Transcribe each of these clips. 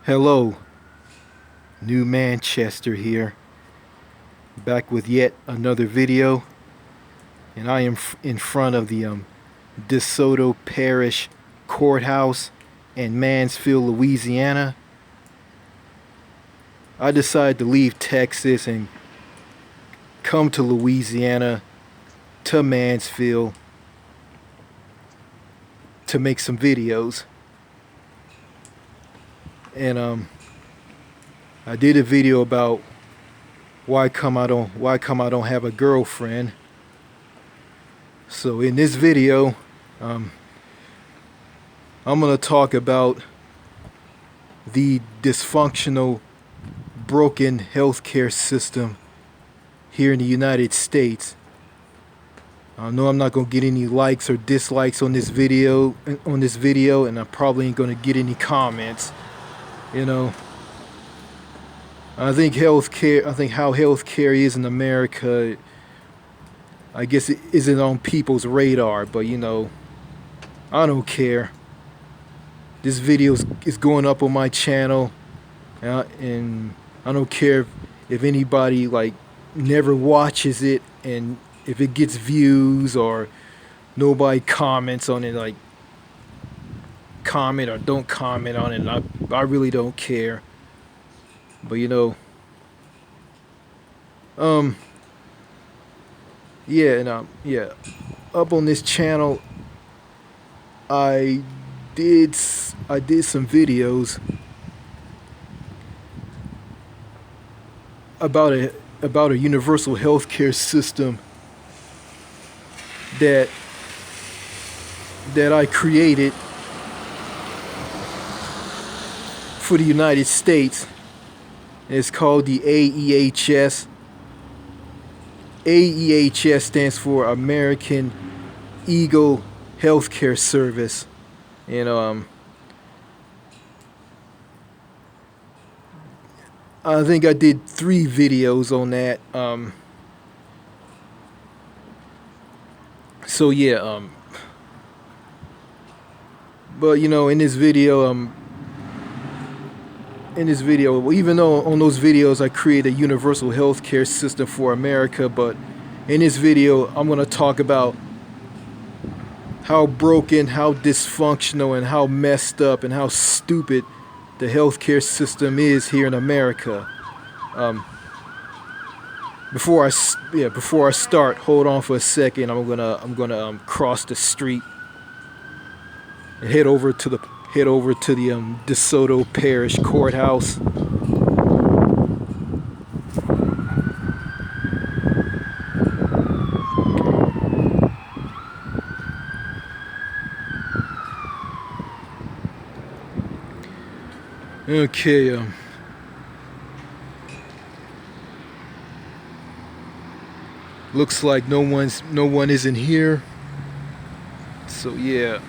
Hello, New Manchester here, back with yet another video, and I am in front of the DeSoto Parish Courthouse in Mansfield, Louisiana. I decided to leave Texas and come to Louisiana, to Mansfield, to make some videos. And I did a video about why come I don't have a girlfriend. So in this video, I'm gonna talk about the dysfunctional, broken healthcare system here in the United States. I know I'm not gonna get any likes or dislikes on this video, and I probably ain't gonna get any comments. You know, I think how healthcare is in America, I guess it isn't on people's radar, but you know, I don't care. This video is going up on my channel, and I don't care if anybody like never watches it, and if it gets views or nobody comments on it, like comment or don't comment on it. I really don't care. But you know, yeah, up on this channel, I did some videos about a universal healthcare system that I created for the United States. It's called the AEHS. AEHS stands for American Eagle Healthcare Service. You know, I think I did 3 videos on that. So yeah, but you know, in this video, even though on those videos I create a universal healthcare system for America, but in this video I'm going to talk about how broken, how dysfunctional, and how messed up and how stupid the healthcare system is here in America. Before I start, hold on for a second. I'm gonna cross the street and head over to the DeSoto Parish Courthouse. Okay, looks like no one is in here. So yeah.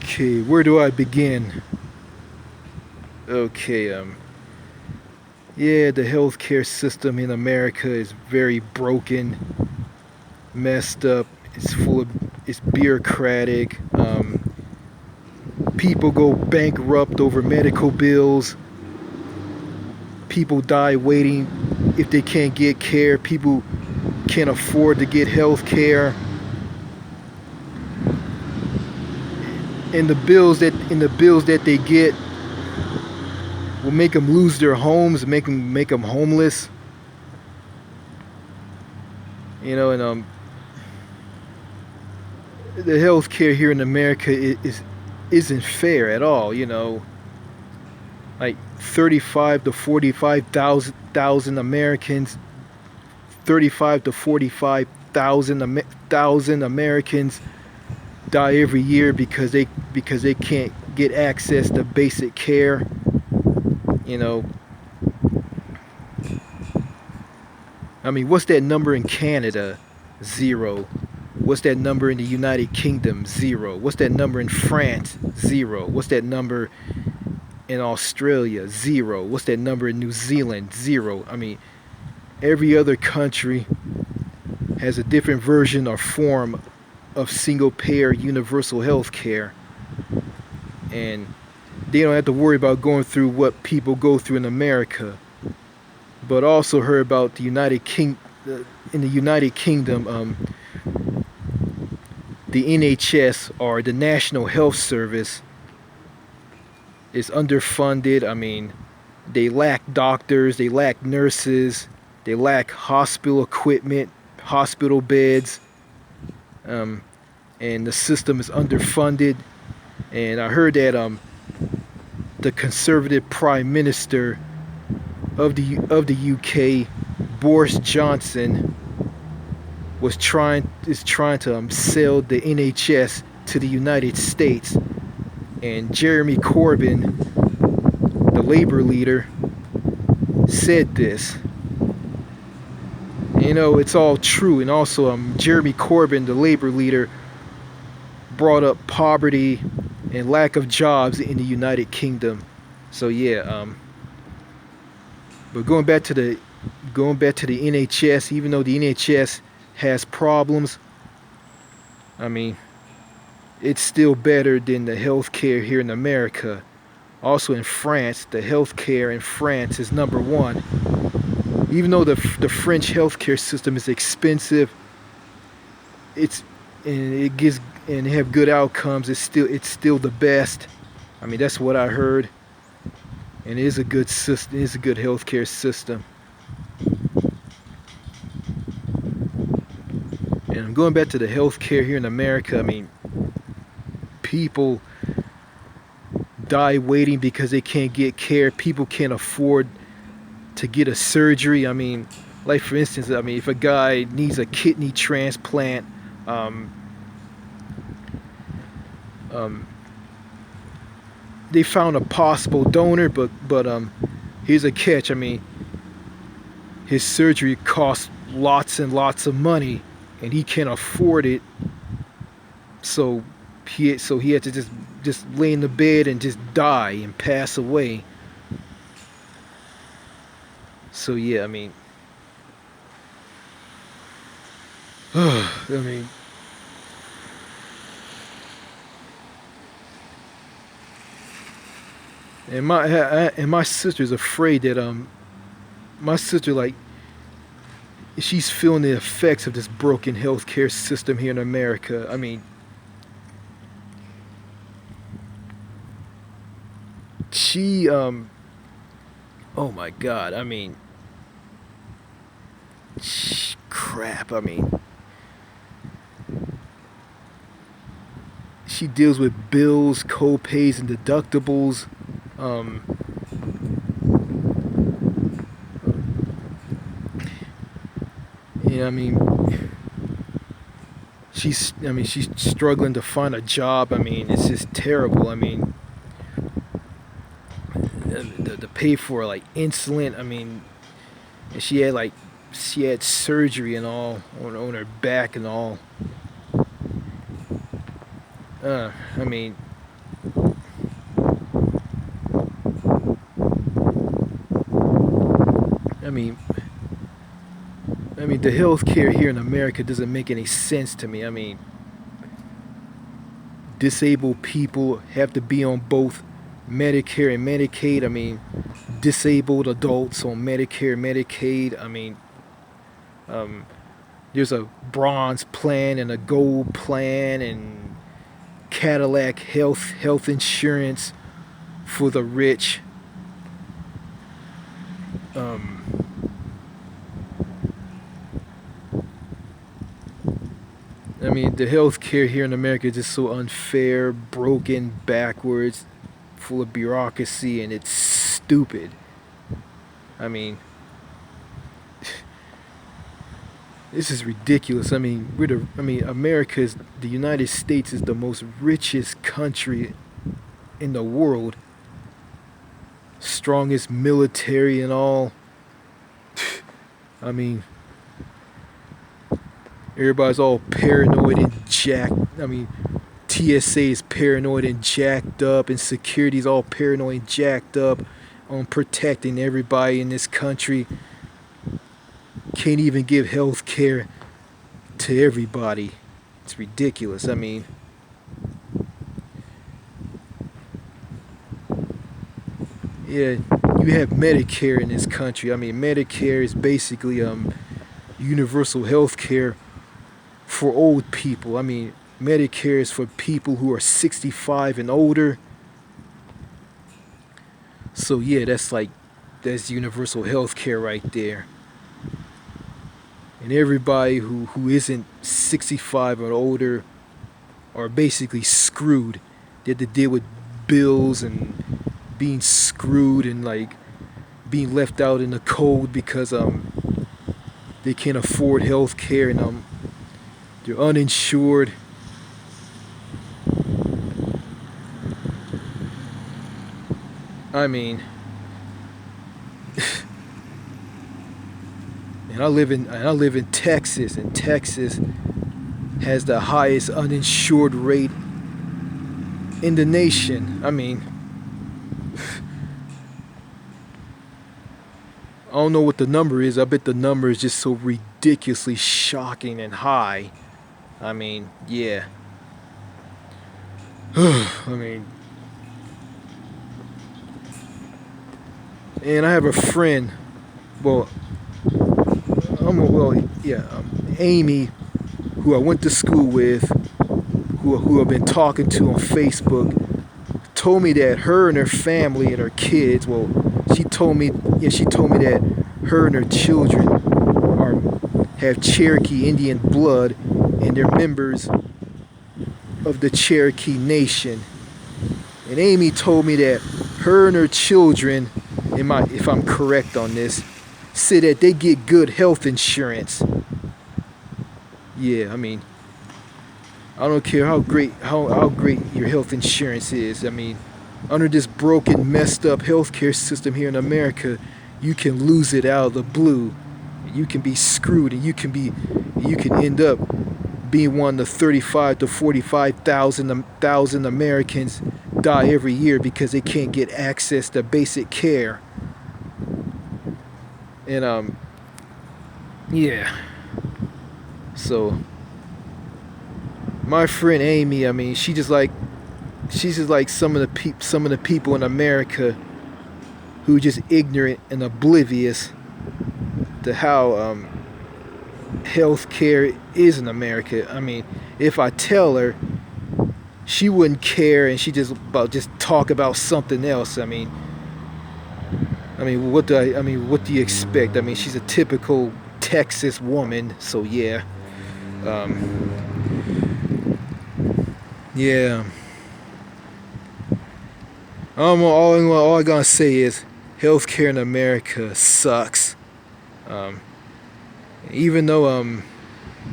Okay, where do I begin? Okay, yeah, the healthcare system in America is very broken, messed up. It's bureaucratic. People go bankrupt over medical bills. People die waiting if they can't get care. People can't afford to get health care. And the bills that they get will make them lose their homes, make them homeless. You know, and the health care here in America isn't fair at all. You know, like 35 to 45,000 Americans, 35 to 45,000 Americans die every year because they can't get access to basic care. You know, I mean, what's that number in Canada? 0. What's that number in the United Kingdom? Zero. What's that number in France? Zero. What's that number in Australia? Zero. What's that number in New Zealand? Zero. I mean, every other country has a different version or form of single payer universal health care. And they don't have to worry about going through what people go through in America. But also heard about the in the United Kingdom, the NHS, or the National Health Service, is underfunded. I mean, they lack doctors, they lack nurses, they lack hospital equipment, hospital beds, and the system is underfunded. And I heard that the Conservative Prime Minister of the UK, Boris Johnson, is trying to sell the NHS to the United States, and Jeremy Corbyn, the Labour leader, said this. You know, it's all true. And also, Jeremy Corbyn, the Labour leader, brought up poverty and lack of jobs in the United Kingdom. So yeah, but going back to the NHS, even though the NHS has problems, I mean, it's still better than the healthcare here in America. Also in France, the healthcare in France is number one. Even though the French healthcare system is expensive, and they have good outcomes. It's still the best. I mean, that's what I heard. And it is a good system. It is a good healthcare system. And I'm going back to the healthcare here in America. I mean, people die waiting because they can't get care. People can't afford to get a surgery. I mean, like for instance, I mean, if a guy needs a kidney transplant, they found a possible donor, but here's a catch. I mean, his surgery costs lots and lots of money, and he can't afford it. So he had to just lay in the bed and just die and pass away. So yeah, I mean, I mean, and my sister's afraid that my sister, like, she's feeling the effects of this broken healthcare system here in America. I mean, she oh my God, I mean, crap. I mean, she deals with bills, co-pays, and deductibles. Yeah, I mean, she's struggling to find a job. I mean, it's just terrible. I mean, the pay for like insulin. I mean, and she had surgery and all on her back and all. I mean, the healthcare here in America doesn't make any sense to me. I mean, disabled people have to be on both Medicare and Medicaid. I mean, disabled adults on Medicare, Medicaid. I mean, there's a bronze plan and a gold plan and Cadillac health insurance for the rich. I mean, the healthcare here in America is just so unfair, broken, backwards, full of bureaucracy, and it's stupid. I mean, this is ridiculous. I mean, America is, the United States is the most richest country in the world. Strongest military and all. I mean, Everybody's all paranoid and jacked. I mean, TSA is paranoid and jacked up, and security's all paranoid and jacked up on protecting everybody in this country. Can't even give health care to everybody. It's ridiculous. I mean, yeah, you have Medicare in this country. I mean, Medicare is basically universal health care for old people. I mean, Medicare is for people who are 65 and older. So yeah, that's universal health care right there. And everybody who isn't 65 or older are basically screwed. They have to deal with bills and being screwed and like being left out in the cold because they can't afford health care and they're uninsured. I mean, and I live in Texas, and Texas has the highest uninsured rate in the nation. I mean, I don't know what the number is. I bet the number is just so ridiculously shocking and high. I mean, yeah. I mean, and I have a friend. Well, yeah, Amy, who I went to school with, who I've been talking to on Facebook, told me that her and her family and her kids. Well, she told me that her and her children have Cherokee Indian blood, and they're members of the Cherokee Nation. And Amy told me that her and her children, if I'm correct on this, said that they get good health insurance. Yeah, I mean, I don't care how great your health insurance is. I mean, under this broken, messed up healthcare system here in America, you can lose it out of the blue. You can be screwed, and you can end up being one of the 35 to 45,000 Americans die every year because they can't get access to basic care. And yeah. So my friend Amy, I mean, she's just like some of the people in America who are just ignorant and oblivious to how healthcare is in America. I mean, if I tell her, she wouldn't care, and she just talk about something else. I mean, what do you expect? I mean, she's a typical Texas woman, so yeah. Yeah. All I gotta say is healthcare in America sucks. Even though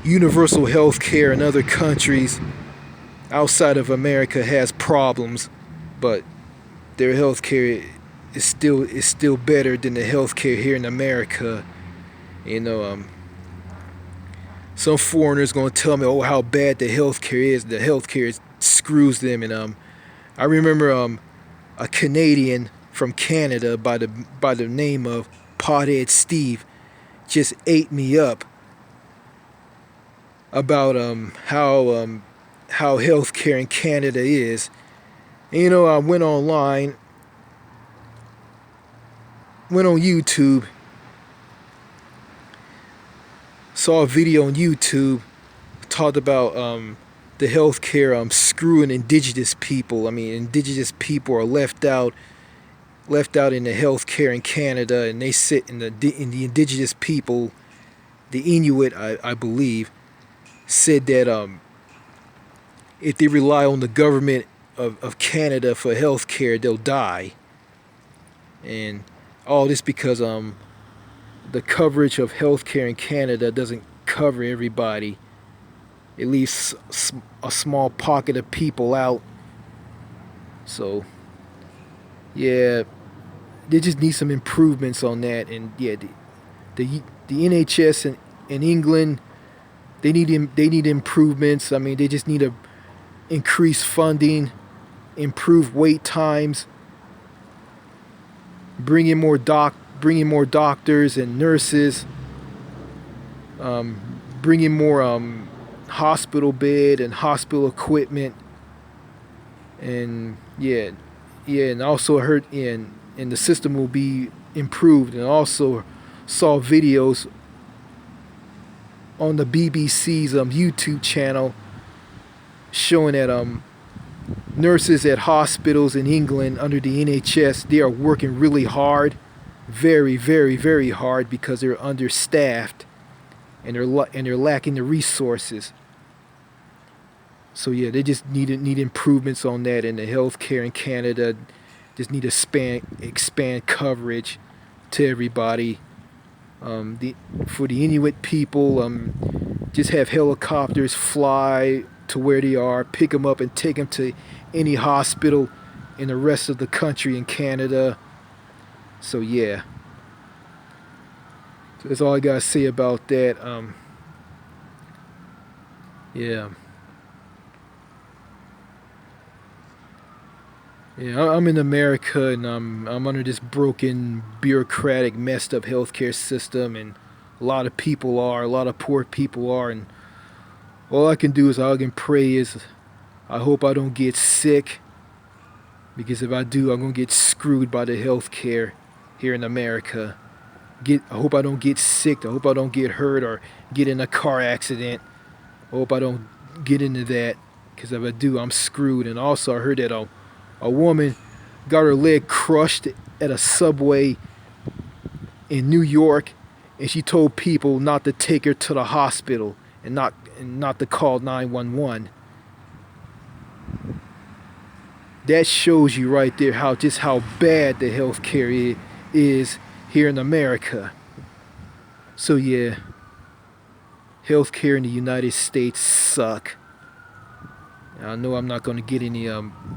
universal healthcare in other countries outside of America has problems, but their healthcare is still better than the healthcare here in America. You know, some foreigners gonna tell me, oh, how bad the healthcare is. The healthcare screws them, and I remember a Canadian from Canada by the name of Pothead Steve just ate me up about how healthcare in Canada is. And, you know, I went on YouTube, saw a video on YouTube, talked about the healthcare screwing indigenous people. I mean, indigenous people are left out in the healthcare in Canada, and they sit in the indigenous people, the Inuit, I believe, said that if they rely on the government of Canada for healthcare, they'll die. And all this because the coverage of healthcare in Canada doesn't cover everybody. It leaves a small pocket of people out. So yeah, they just need some improvements on that. And yeah, the NHS in England they need improvements. I mean, they just need to increase funding, improve wait times, bring in more doctors and nurses, bring in more hospital bed and hospital equipment, and and also and the system will be improved. And also saw videos on the BBC's YouTube channel showing that nurses at hospitals in England under the NHS, they are working really hard, very, very, very hard, because they're understaffed and they're lacking the resources. So yeah, they just need improvements on that, and the healthcare in Canada just need to expand coverage to everybody. For the Inuit people, just have helicopters fly to where they are, pick them up and take them to any hospital in the rest of the country in Canada. So yeah, so that's all I gotta say about that. Yeah. Yeah, I'm in America, and I'm under this broken, bureaucratic, messed up healthcare system, and a lot of poor people are, and all I can do is hug and pray is I hope I don't get sick, because if I do, I'm gonna get screwed by the healthcare here in America. I hope I don't get sick. I hope I don't get hurt or get in a car accident. I hope I don't get into that, because if I do, I'm screwed. And also, I heard that a woman got her leg crushed at a subway in New York, and she told people not to take her to the hospital and not to call 911. That shows you right there how bad the healthcare is here in America. So yeah, healthcare in the United States suck. I know I'm not going to get any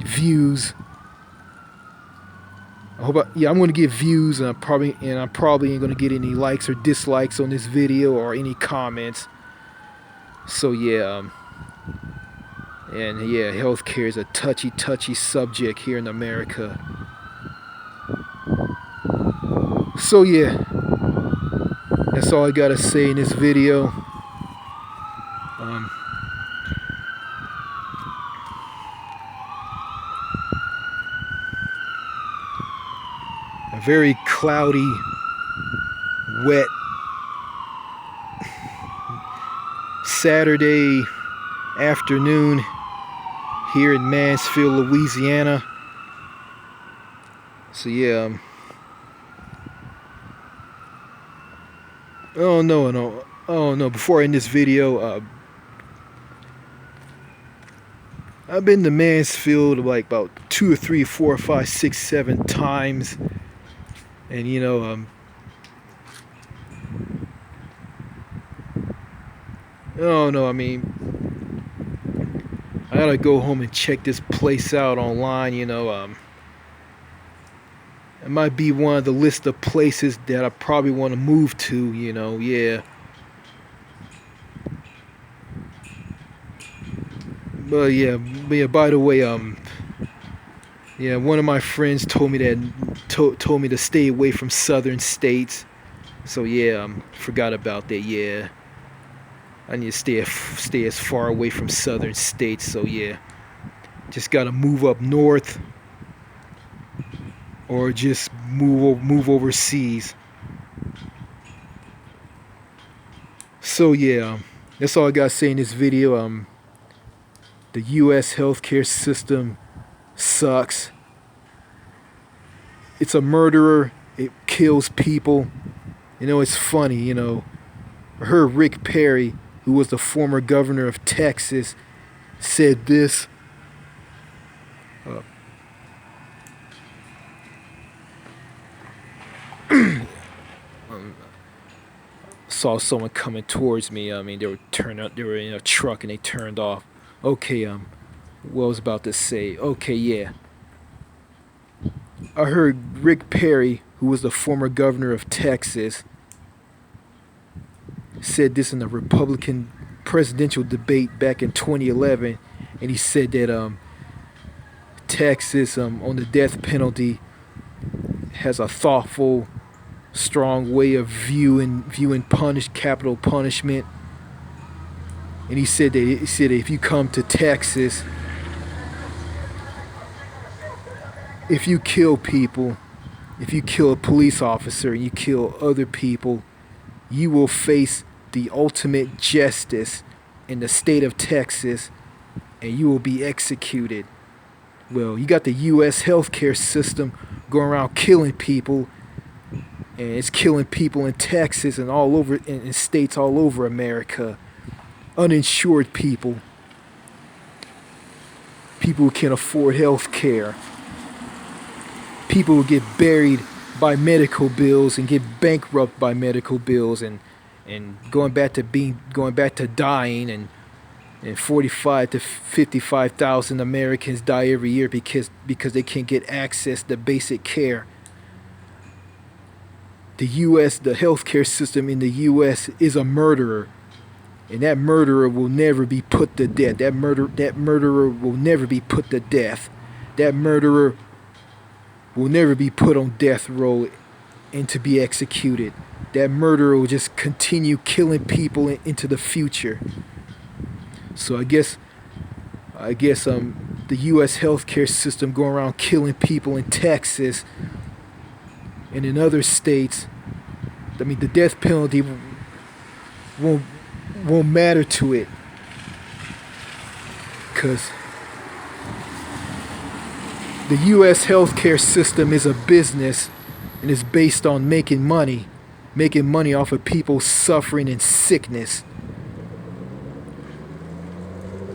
views. I'm going to get views, and I'm probably ain't going to get any likes or dislikes on this video or any comments. So yeah, healthcare is a touchy subject here in America. So yeah, that's all I gotta say in this video. A very cloudy, wet Saturday afternoon here in Mansfield, Louisiana. So yeah, oh no, before I end this video, I've been to Mansfield like about 2 or 3, 4, 5, 6, 7 times. And oh no, I mean, I gotta go home and check this place out online. It might be one of the list of places that I probably want to move to. Yeah. But yeah. By the way, yeah, one of my friends told me to stay away from southern states. So yeah, forgot about that. Yeah, I need to stay as far away from southern states. So yeah, just gotta move up north, or just move overseas. So yeah, that's all I gotta say in this video. The U.S. healthcare system sucks. It's a murderer. It kills people. It's funny. I heard Rick Perry, who was the former governor of Texas, said this. Saw someone coming towards me. I mean, they were in a truck and they turned off. Okay, what I was about to say. Okay, yeah. I heard Rick Perry, who was the former governor of Texas, said this in a Republican presidential debate back in 2011, and he said that Texas on the death penalty has a thoughtful, strong way of viewing capital punishment. And he said that if you come to Texas, if you kill people, if you kill a police officer and you kill other people, you will face the ultimate justice in the state of Texas, and you will be executed. Well, you got the U.S. healthcare system going around killing people, and it's killing people in Texas and all over in states all over America. Uninsured people, people who can't afford health care, people who get buried by medical bills and get bankrupt by medical bills, and going back to dying, and 45 to 55,000 Americans die every year because they can't get access to basic care. The healthcare system in the U.S. is a murderer. And that murderer will never be put to death. That murderer will never be put to death. That murderer will never be put on death row and to be executed. That murderer will just continue killing people into the future. So I guess the U.S. healthcare system going around killing people in Texas and in other states. I mean, the death penalty won't matter to it, because the U.S. healthcare system is a business and is based on making money off of people suffering in sickness.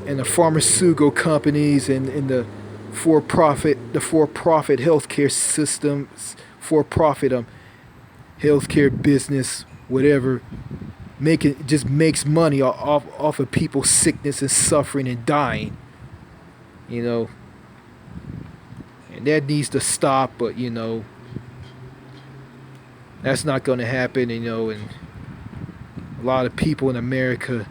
And the pharmaceutical companies and the for-profit healthcare systems, for-profit healthcare business, whatever, just makes money off of people's sickness and suffering and dying, and that needs to stop. But that's not going to happen, and a lot of people in America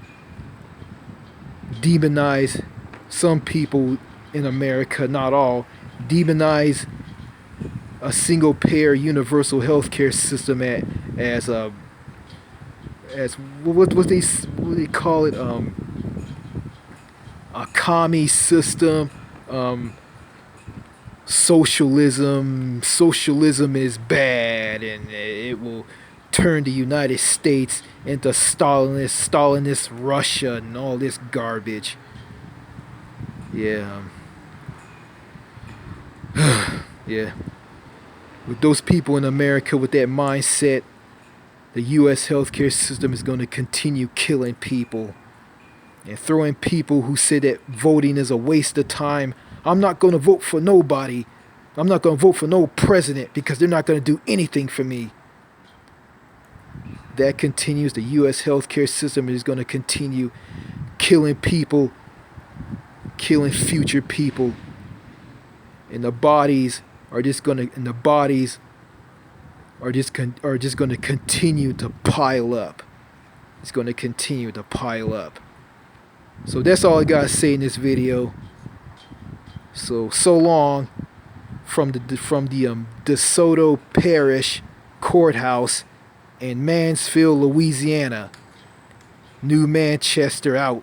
demonize, some people in America, not all, demonize a single payer universal healthcare system as what do they call it, a commie system, socialism is bad, and it will turn the United States into Stalinist Russia and all this garbage. Yeah. Yeah. With those people in America with that mindset, the U.S. healthcare system is going to continue killing people and throwing people who say that voting is a waste of time. I'm not going to vote for nobody. I'm not going to vote for no president because they're not going to do anything for me. That continues. The U.S. healthcare system is going to continue killing people, killing future people, and the bodies are just going to continue to pile up. It's going to continue to pile up. So that's all I gotta say in this video. So long from the DeSoto Parish Courthouse in Mansfield, Louisiana. New Manchester out.